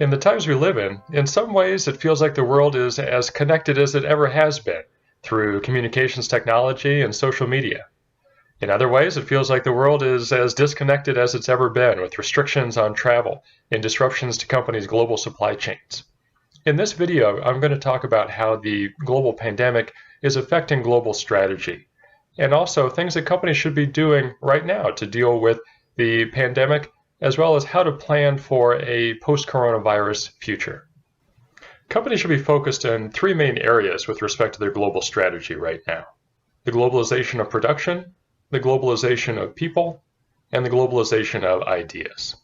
In the times we live in some ways it feels like the world is as connected as it ever has been through communications technology and social media. In other ways, it feels like the world is as disconnected as it's ever been, with restrictions on travel and disruptions to companies' global supply chains. In this video, I'm going to talk about how the global pandemic is affecting global strategy, and also things that companies should be doing right now to deal with the pandemic, as well as how to plan for a post-coronavirus future. Companies should be focused in three main areas with respect to their global strategy right now: the globalization of production, the globalization of people, and the globalization of ideas.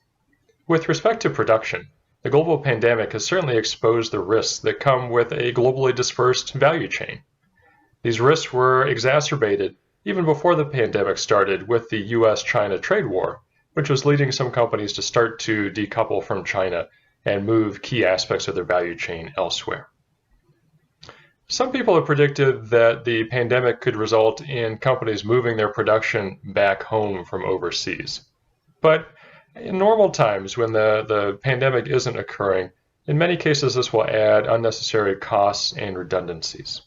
With respect to production, the global pandemic has certainly exposed the risks that come with a globally dispersed value chain. These risks were exacerbated even before the pandemic started with the US-China trade war, which was leading some companies to start to decouple from China and move key aspects of their value chain elsewhere. Some people have predicted that the pandemic could result in companies moving their production back home from overseas. But in normal times, when the pandemic isn't occurring, in many cases this will add unnecessary costs and redundancies.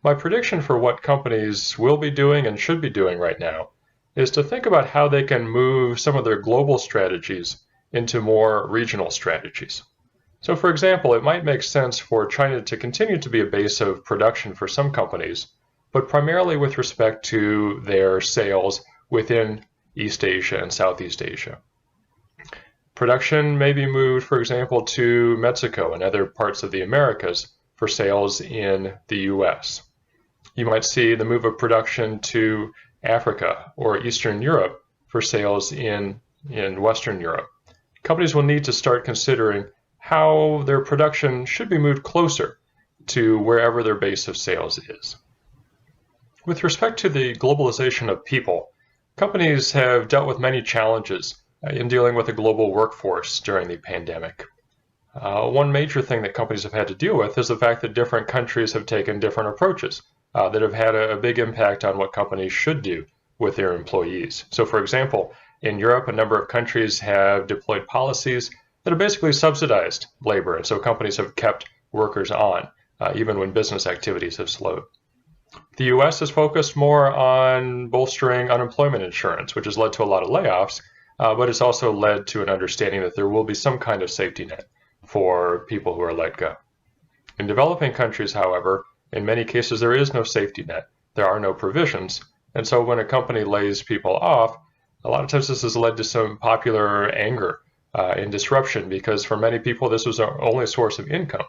My prediction for what companies will be doing and should be doing right now is to think about how they can move some of their global strategies into more regional strategies. So for example, it might make sense for China to continue to be a base of production for some companies, but primarily with respect to their sales within East Asia and Southeast Asia. Production may be moved, for example, to Mexico and other parts of the Americas for sales in the US. You might see the move of production to Africa or Eastern Europe for sales in Western Europe. Companies will need to start considering how their production should be moved closer to wherever their base of sales is. With respect to the globalization of people, companies have dealt with many challenges in dealing with a global workforce during the pandemic. One major thing that companies have had to deal with is the fact that different countries have taken different approaches that have had a big impact on what companies should do with their employees. So for example, in Europe, a number of countries have deployed policies that have basically subsidized labor, and so companies have kept workers on, even when business activities have slowed. The US has focused more on bolstering unemployment insurance, which has led to a lot of layoffs, but it's also led to an understanding that there will be some kind of safety net for people who are let go. In developing countries, however, in many cases there is no safety net. There are no provisions, and so when a company lays people off, a lot of times this has led to some popular anger and disruption, because for many people this was their only source of income.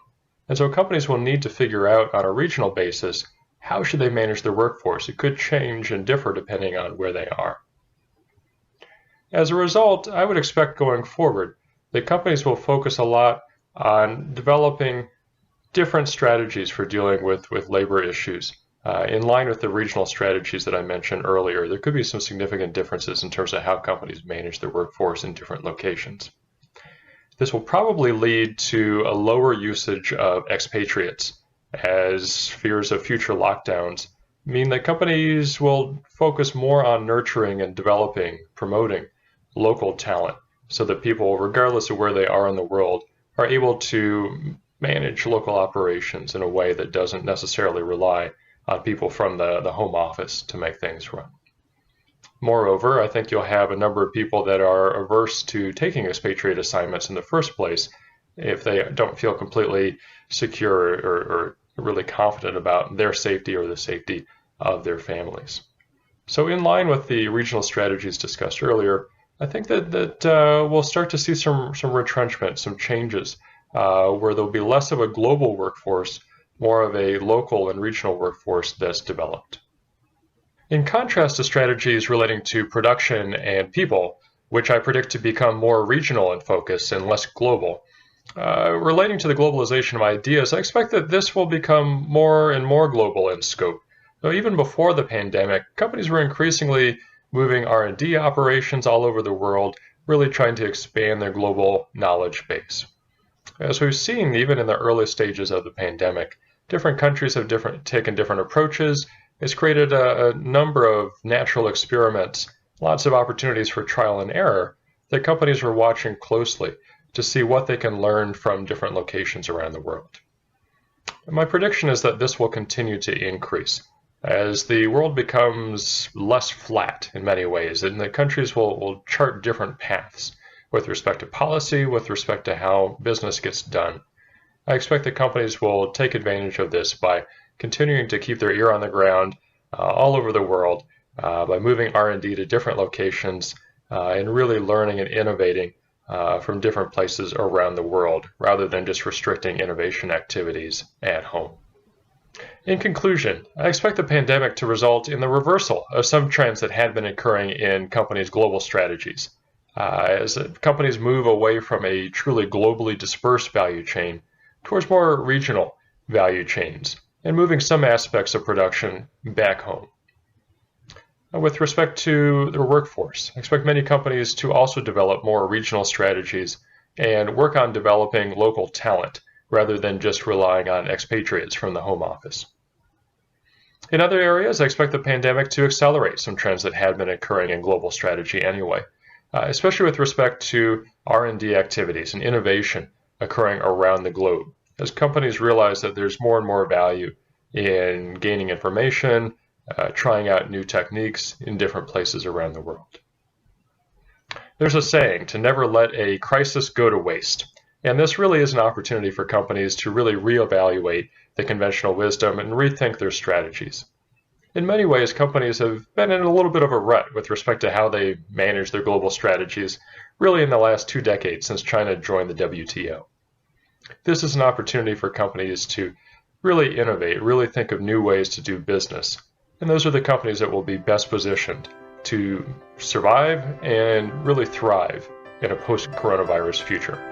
And so companies will need to figure out on a regional basis how should they manage their workforce. It could change and differ depending on where they are. As a result, I would expect going forward that companies will focus a lot on developing different strategies for dealing with labor issues. In line with the regional strategies that I mentioned earlier, there could be some significant differences in terms of how companies manage their workforce in different locations. This will probably lead to a lower usage of expatriates, as fears of future lockdowns mean that companies will focus more on nurturing and developing, promoting local talent, so that people, regardless of where they are in the world, are able to manage local operations in a way that doesn't necessarily rely on people from the home office to make things run. Moreover, I think you'll have a number of people that are averse to taking expatriate assignments in the first place if they don't feel completely secure or really confident about their safety or the safety of their families. So in line with the regional strategies discussed earlier, I think that we'll start to see some retrenchment, some changes, where there'll be less of a global workforce, more of a local and regional workforce that's developed. In contrast to strategies relating to production and people, which I predict to become more regional in focus and less global, relating to the globalization of ideas, I expect that this will become more and more global in scope. Though even before the pandemic, companies were increasingly moving R&D operations all over the world, really trying to expand their global knowledge base. As we've seen, even in the early stages of the pandemic, different countries have taken different approaches. It's created a number of natural experiments, lots of opportunities for trial and error that companies were watching closely to see what they can learn from different locations around the world. And my prediction is that this will continue to increase as the world becomes less flat in many ways, and the countries will chart different paths with respect to policy, with respect to how business gets done. I expect that companies will take advantage of this by continuing to keep their ear on the ground all over the world, by moving R&D to different locations and really learning and innovating from different places around the world, rather than just restricting innovation activities at home. In conclusion, I expect the pandemic to result in the reversal of some trends that had been occurring in companies' global strategies. As companies move away from a truly globally dispersed value chain towards more regional value chains and moving some aspects of production back home. With respect to their workforce, I expect many companies to also develop more regional strategies and work on developing local talent rather than just relying on expatriates from the home office. In other areas, I expect the pandemic to accelerate some trends that had been occurring in global strategy anyway, especially with respect to R&D activities and innovation occurring around the globe, as companies realize that there's more and more value in gaining information, trying out new techniques in different places around the world. There's a saying, to never let a crisis go to waste. And this really is an opportunity for companies to really reevaluate the conventional wisdom and rethink their strategies. In many ways, companies have been in a little bit of a rut with respect to how they manage their global strategies, really in the last 2 decades since China joined the WTO. This is an opportunity for companies to really innovate, really think of new ways to do business. And those are the companies that will be best positioned to survive and really thrive in a post-coronavirus future.